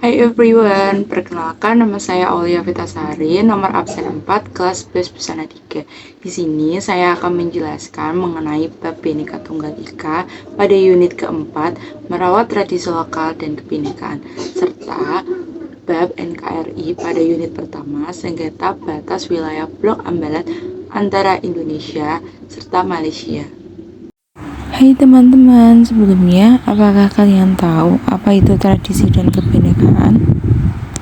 Hai everyone, perkenalkan nama saya Aulia Vitasari, nomor absen 4, kelas BES Busana 3. Di sini saya akan menjelaskan mengenai bab Bhinneka Tunggal Ika pada unit keempat, merawat tradisi lokal dan kebinekaan, serta bab NKRI pada unit pertama, sengketa batas wilayah Blok Ambalat antara Indonesia serta Malaysia. Hai teman-teman, sebelumnya apakah kalian tahu apa itu tradisi dan kebinekaan?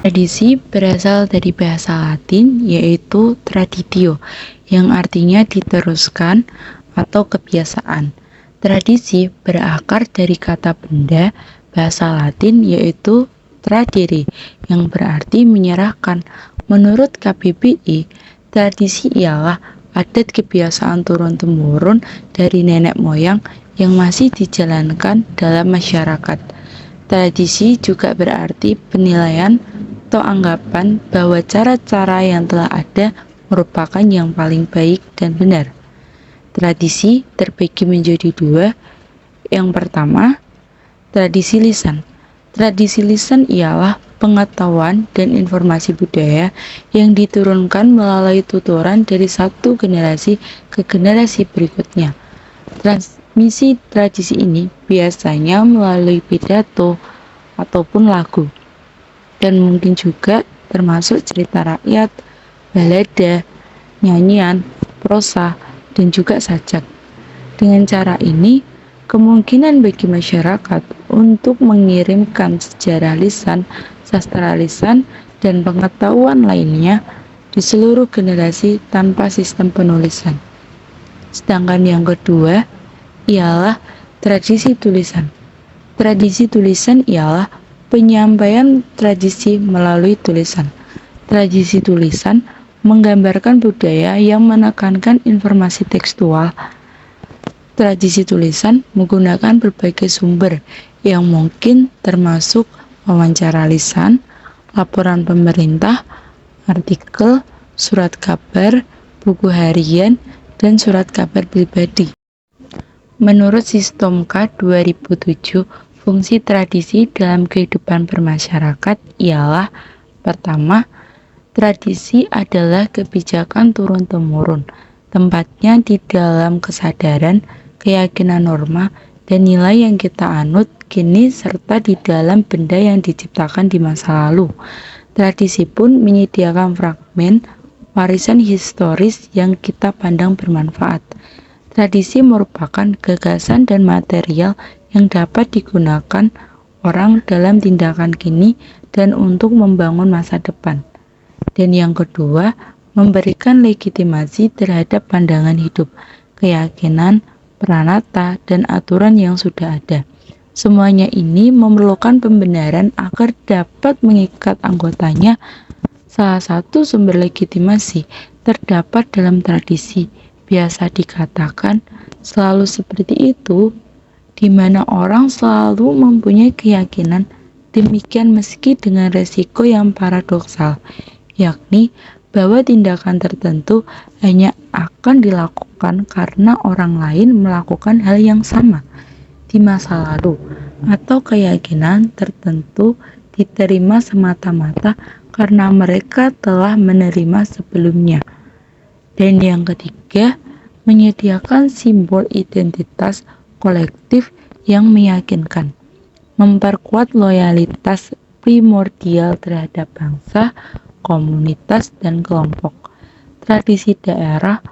Tradisi berasal dari bahasa Latin yaitu traditio, yang artinya diteruskan atau kebiasaan. Tradisi berakar dari kata benda bahasa Latin yaitu tradire, yang berarti menyerahkan. Menurut KBBI, tradisi ialah adat kebiasaan turun-temurun dari nenek moyang yang masih dijalankan dalam masyarakat. Tradisi juga berarti penilaian atau anggapan bahwa cara-cara yang telah ada merupakan yang paling baik dan benar. Tradisi terbagi menjadi dua. Yang pertama, tradisi lisan. Tradisi lisan ialah pengetahuan dan informasi budaya yang diturunkan melalui tuturan dari satu generasi ke generasi berikutnya. Transmisi tradisi ini biasanya melalui pidato ataupun lagu, dan mungkin juga termasuk cerita rakyat, balada, nyanyian, prosa, dan juga sajak. Dengan cara ini, kemungkinan bagi masyarakat untuk mengirimkan sejarah lisan, sastra lisan, dan pengetahuan lainnya di seluruh generasi tanpa sistem penulisan. Sedangkan yang kedua ialah tradisi tulisan. Tradisi tulisan ialah penyampaian tradisi melalui tulisan. Tradisi tulisan menggambarkan budaya yang menekankan informasi tekstual. Tradisi tulisan menggunakan berbagai sumber yang mungkin termasuk wawancara lisan, laporan pemerintah, artikel, surat kabar, buku harian, dan surat kabar pribadi. Menurut Sistem K 2007, fungsi tradisi dalam kehidupan bermasyarakat ialah: pertama, tradisi adalah kebijakan turun-temurun, tempatnya di dalam kesadaran, keyakinan norma, dan nilai yang kita anut kini serta di dalam benda yang diciptakan di masa lalu. Tradisi pun menyediakan fragmen warisan historis yang kita pandang bermanfaat. Tradisi merupakan gagasan dan material yang dapat digunakan orang dalam tindakan kini dan untuk membangun masa depan. Dan yang kedua, memberikan legitimasi terhadap pandangan hidup, keyakinan, pranata, dan aturan yang sudah ada. Semuanya ini memerlukan pembenaran agar dapat mengikat anggotanya. Salah satu sumber legitimasi terdapat dalam tradisi. Biasa dikatakan selalu seperti itu, di mana orang selalu mempunyai keyakinan demikian meski dengan resiko yang paradoksal, yakni bahwa tindakan tertentu hanya akan dilakukan karena orang lain melakukan hal yang sama di masa lalu, atau keyakinan tertentu diterima semata-mata karena mereka telah menerima sebelumnya. Dan yang ketiga, menyediakan simbol identitas kolektif yang meyakinkan, memperkuat loyalitas primordial terhadap bangsa, komunitas, dan kelompok. Tradisi daerah,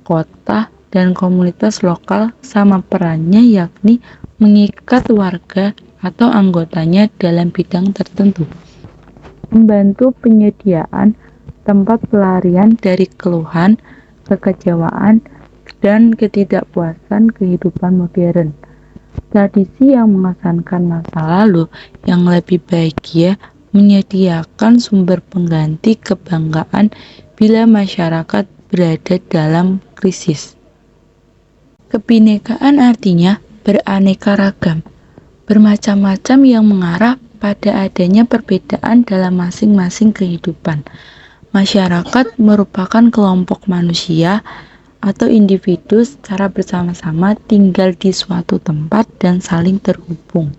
kota, dan komunitas lokal sama perannya, yakni mengikat warga atau anggotanya dalam bidang tertentu, membantu penyediaan tempat pelarian dari keluhan, kekecewaan, dan ketidakpuasan kehidupan modern. Tradisi yang mengesankan masa lalu yang lebih bahagia menyediakan sumber pengganti kebanggaan bila masyarakat berada dalam krisis. Kebinekaan artinya beraneka ragam, bermacam-macam yang mengarah pada adanya perbedaan dalam masing-masing kehidupan. Masyarakat merupakan kelompok manusia atau individu secara bersama-sama tinggal di suatu tempat dan saling terhubung.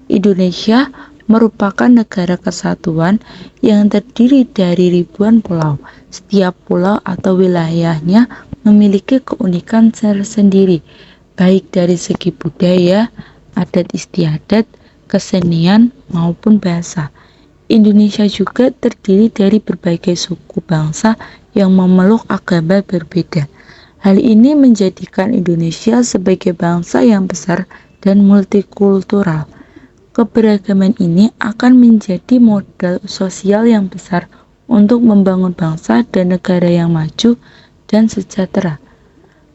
Indonesia merupakan negara kesatuan yang terdiri dari ribuan pulau. Setiap pulau atau wilayahnya memiliki keunikan tersendiri, baik dari segi budaya, adat istiadat, kesenian, maupun bahasa. Indonesia juga terdiri dari berbagai suku bangsa yang memeluk agama berbeda. Hal ini menjadikan Indonesia sebagai bangsa yang besar dan multikultural. Keberagaman ini akan menjadi modal sosial yang besar untuk membangun bangsa dan negara yang maju dan sejahtera.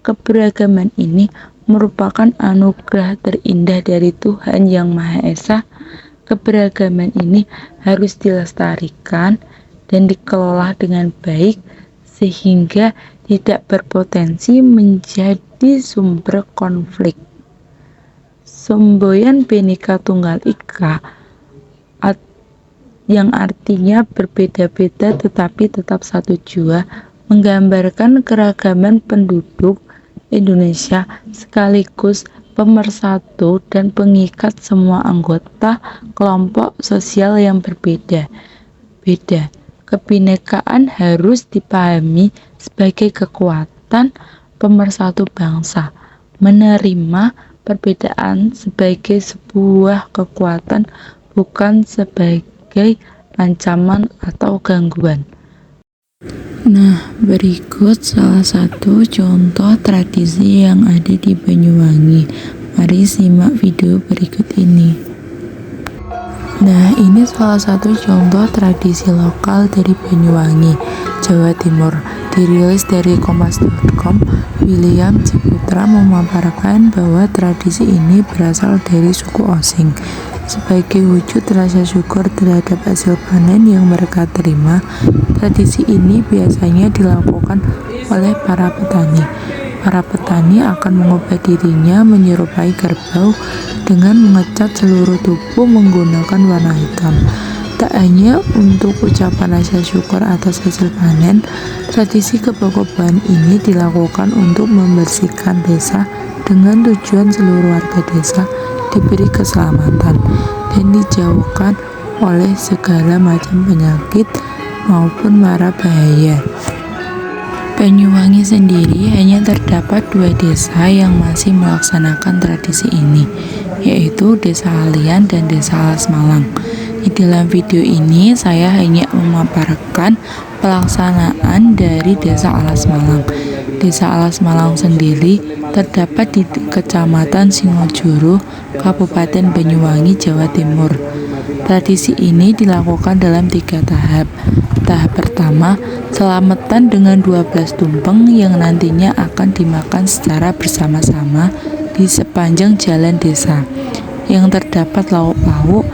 Keberagaman ini merupakan anugerah terindah dari Tuhan Yang Maha Esa. Keberagaman ini harus dilestarikan dan dikelola dengan baik sehingga tidak berpotensi menjadi sumber konflik. Semboyan Bhinneka Tunggal Ika yang artinya berbeda-beda tetapi tetap satu jua menggambarkan keragaman penduduk Indonesia sekaligus pemersatu dan pengikat semua anggota kelompok sosial yang berbeda. Kebinekaan harus dipahami sebagai kekuatan pemersatu bangsa, menerima perbedaan sebagai sebuah kekuatan, bukan sebagai ancaman atau gangguan. Nah, berikut salah satu contoh tradisi yang ada di Banyuwangi. Mari simak video berikut ini. Nah, ini salah satu contoh tradisi lokal dari Banyuwangi, Jawa Timur. Dirilis dari kompas.com, William Ciputra memaparkan bahwa tradisi ini berasal dari suku Osing. Sebagai wujud rasa syukur terhadap hasil panen yang mereka terima, tradisi ini biasanya dilakukan oleh para petani. Para petani akan mengubah dirinya menyerupai kerbau dengan mengecat seluruh tubuh menggunakan warna hitam. Tak hanya untuk ucapan rasa syukur atas hasil panen, tradisi kebako-bahan ini dilakukan untuk membersihkan desa dengan tujuan seluruh warga desa diberi keselamatan dan dijauhkan oleh segala macam penyakit maupun mara bahaya. Banyuwangi sendiri hanya terdapat 2 desa yang masih melaksanakan tradisi ini, yaitu Desa Alian dan Desa Alas Malang. Di dalam video ini saya hanya memaparkan pelaksanaan dari Desa Alas Malang. Desa Alas Malang sendiri terdapat di Kecamatan Singojuru, Kabupaten Banyuwangi, Jawa Timur. Tradisi ini dilakukan dalam 3 tahap. Tahap pertama, selamatan dengan 12 tumpeng yang nantinya akan dimakan secara bersama-sama di sepanjang jalan desa, yang terdapat lauk pauk,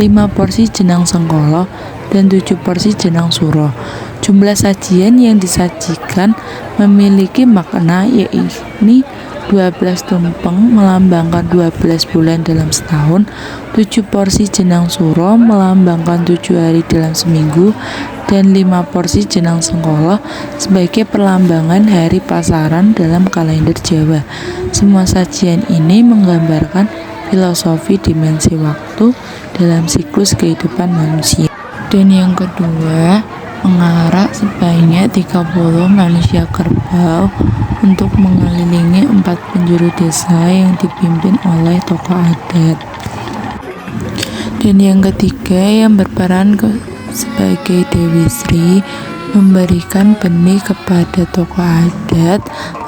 5 porsi jenang sengkolo, dan 7 porsi jenang suro. Jumlah sajian yang disajikan memiliki makna, yaitu 12 tumpeng melambangkan 12 bulan dalam setahun, 7 porsi jenang suro melambangkan 7 hari dalam seminggu, dan 5 porsi jenang sengkolo sebagai perlambangan hari pasaran dalam kalender Jawa. Semua sajian ini menggambarkan filosofi dimensi waktu dalam siklus kehidupan manusia. Dan yang kedua, mengarak sebanyak 30 manusia kerbau untuk mengelilingi 4 penjuru desa yang dipimpin oleh tokoh adat. Dan yang ketiga, yang berperan sebagai Dewi Sri memberikan benih kepada tokoh adat,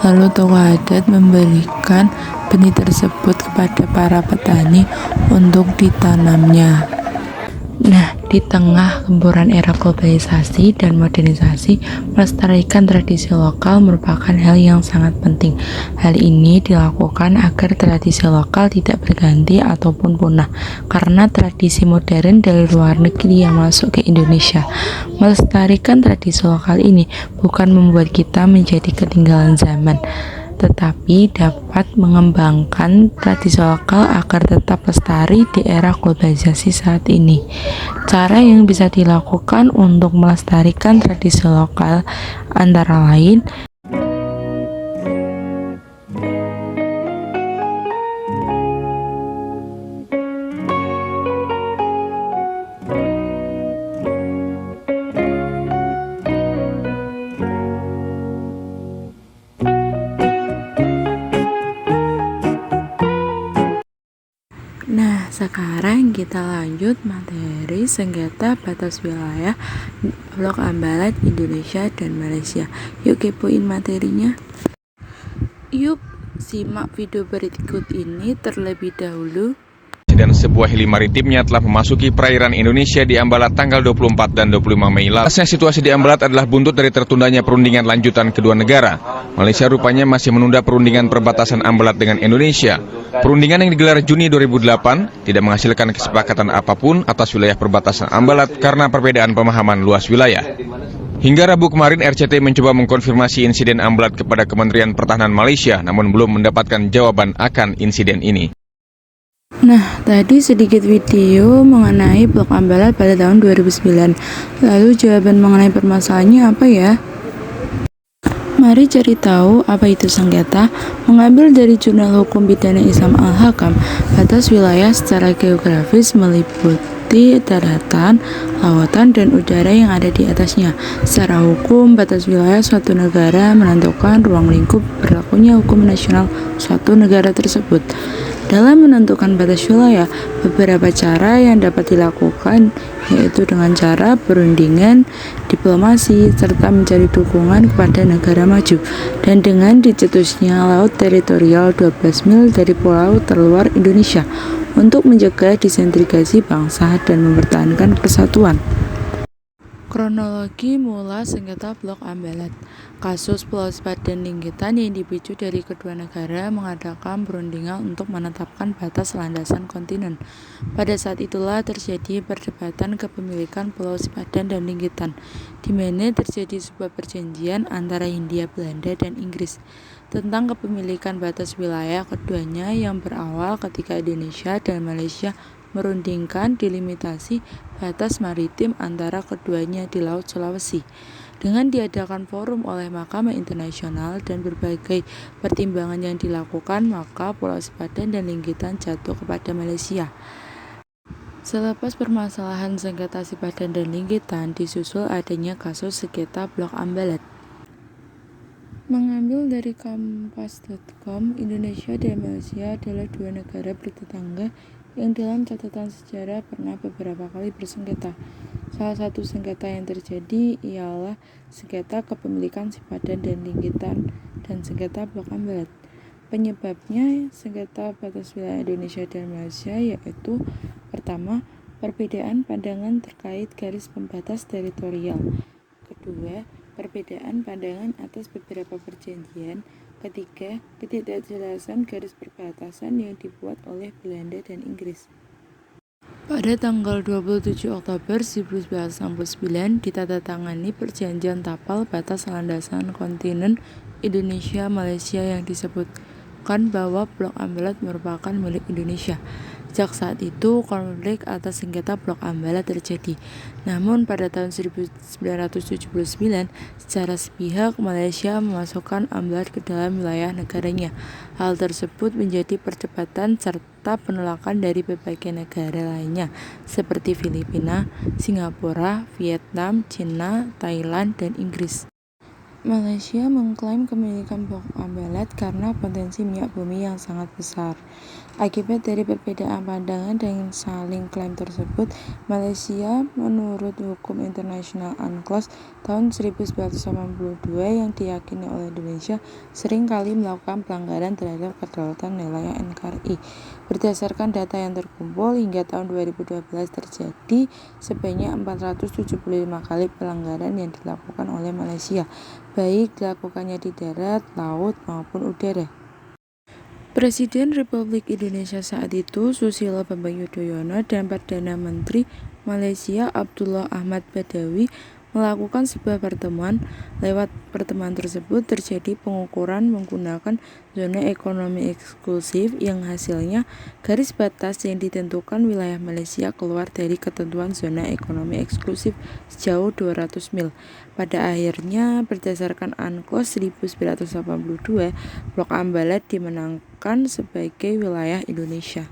lalu tokoh adat memberikan benih tersebut kepada para petani untuk ditanamnya. Nah, di tengah gempuran era globalisasi dan modernisasi, melestarikan tradisi lokal merupakan hal yang sangat penting. Hal ini dilakukan agar tradisi lokal tidak berganti ataupun punah karena tradisi modern dari luar negeri yang masuk ke Indonesia. Melestarikan tradisi lokal ini bukan membuat kita menjadi ketinggalan zaman, tetapi dapat mengembangkan tradisi lokal agar tetap lestari di era globalisasi saat ini. Cara yang bisa dilakukan untuk melestarikan tradisi lokal antara lain Sekarang kita lanjut materi sengketa batas wilayah Blok Ambalat Indonesia dan Malaysia. Yuk kepoin materinya. Yuk simak video berikut ini terlebih dahulu. Dan sebuah heli maritimnya telah memasuki perairan Indonesia di Ambalat tanggal 24 dan 25 Mei lalu. Situasi di Ambalat adalah buntut dari tertundanya perundingan lanjutan kedua negara. Malaysia rupanya masih menunda perundingan perbatasan Ambalat dengan Indonesia. Perundingan yang digelar Juni 2008 tidak menghasilkan kesepakatan apapun atas wilayah perbatasan Ambalat karena perbedaan pemahaman luas wilayah. Hingga Rabu kemarin, RCT mencoba mengkonfirmasi insiden Ambalat kepada Kementerian Pertahanan Malaysia, namun belum mendapatkan jawaban akan insiden ini. Nah, tadi sedikit video mengenai Blok Ambalat pada tahun 2009. Lalu jawaban mengenai permasalahannya apa ya? Mari cari tahu apa itu sengketa. Mengambil dari Jurnal Hukum Pidana Islam Al-Hakam, batas wilayah secara geografis meliputi daratan, lautan, dan udara yang ada di atasnya. Secara hukum, batas wilayah suatu negara menentukan ruang lingkup berlakunya hukum nasional suatu negara tersebut. Dalam menentukan batas wilayah, beberapa cara yang dapat dilakukan yaitu dengan cara perundingan, diplomasi, serta mencari dukungan kepada negara maju, dan dengan dicetusnya laut teritorial 12 mil dari pulau terluar Indonesia untuk mencegah disintegrasi bangsa dan mempertahankan persatuan. Kronologi mula sengketa Blok Ambalat. Kasus Pulau Sepadan Linggitan yang dipicu dari kedua negara mengadakan perundingan untuk menetapkan batas landasan kontinen. Pada saat itulah terjadi perdebatan kepemilikan Pulau Sepadan dan Linggitan, di mana terjadi sebuah perjanjian antara Hindia Belanda dan Inggris tentang kepemilikan batas wilayah keduanya yang berawal ketika Indonesia dan Malaysia merundingkan delimitasi batas maritim antara keduanya di Laut Sulawesi. Dengan diadakan forum oleh Mahkamah Internasional dan berbagai pertimbangan yang dilakukan, maka Pulau Sepadan dan Linggitan jatuh kepada Malaysia. Selepas permasalahan sengketa Sepadan dan Linggitan, disusul adanya kasus sengketa Blok Ambalat. Mengambil dari Kompas.com, Indonesia dan Malaysia adalah dua negara bertetangga yang dalam catatan sejarah pernah beberapa kali bersengketa. Salah satu sengketa yang terjadi ialah sengketa kepemilikan Sepadan dan Linggitan dan sengketa Blok Ambalat. Penyebabnya sengketa batas wilayah Indonesia dan Malaysia yaitu pertama, perbedaan pandangan terkait garis pembatas teritorial. Kedua, perbedaan pandangan atas beberapa perjanjian. Ketiga, ketidakjelasan garis perbatasan yang dibuat oleh Belanda dan Inggris. Pada tanggal 27 Oktober 1969 ditandatangani perjanjian tapal batas landasan kontinen Indonesia Malaysia yang disebutkan bahwa Blok Ambalat merupakan milik Indonesia. Sejak saat itu, konflik atas sengketa Blok Ambalat terjadi. Namun pada tahun 1979, secara sepihak Malaysia memasukkan Ambalat ke dalam wilayah negaranya. Hal tersebut menjadi perdebatan serta penolakan dari berbagai negara lainnya, seperti Filipina, Singapura, Vietnam, China, Thailand, dan Inggris. Malaysia mengklaim kepemilikan Blok Ambalat karena potensi minyak bumi yang sangat besar. Akibat dari perbedaan pandangan dan saling klaim tersebut, Malaysia menurut hukum internasional UNCLOS tahun 1982 yang diyakini oleh Indonesia sering kali melakukan pelanggaran terhadap kedaulatan wilayah NKRI. Berdasarkan data yang terkumpul hingga tahun 2012 terjadi sebanyak 475 kali pelanggaran yang dilakukan oleh Malaysia, baik dilakukannya di darat, laut, maupun udara. Presiden Republik Indonesia saat itu Susilo Bambang Yudhoyono dan Perdana Menteri Malaysia Abdullah Ahmad Badawi melakukan sebuah pertemuan. Lewat pertemuan tersebut terjadi pengukuran menggunakan zona ekonomi eksklusif yang hasilnya garis batas yang ditentukan wilayah Malaysia keluar dari ketentuan zona ekonomi eksklusif sejauh 200 mil. Pada akhirnya berdasarkan UNCLOS 1982, Blok Ambalat dimenangkan sebagai wilayah Indonesia.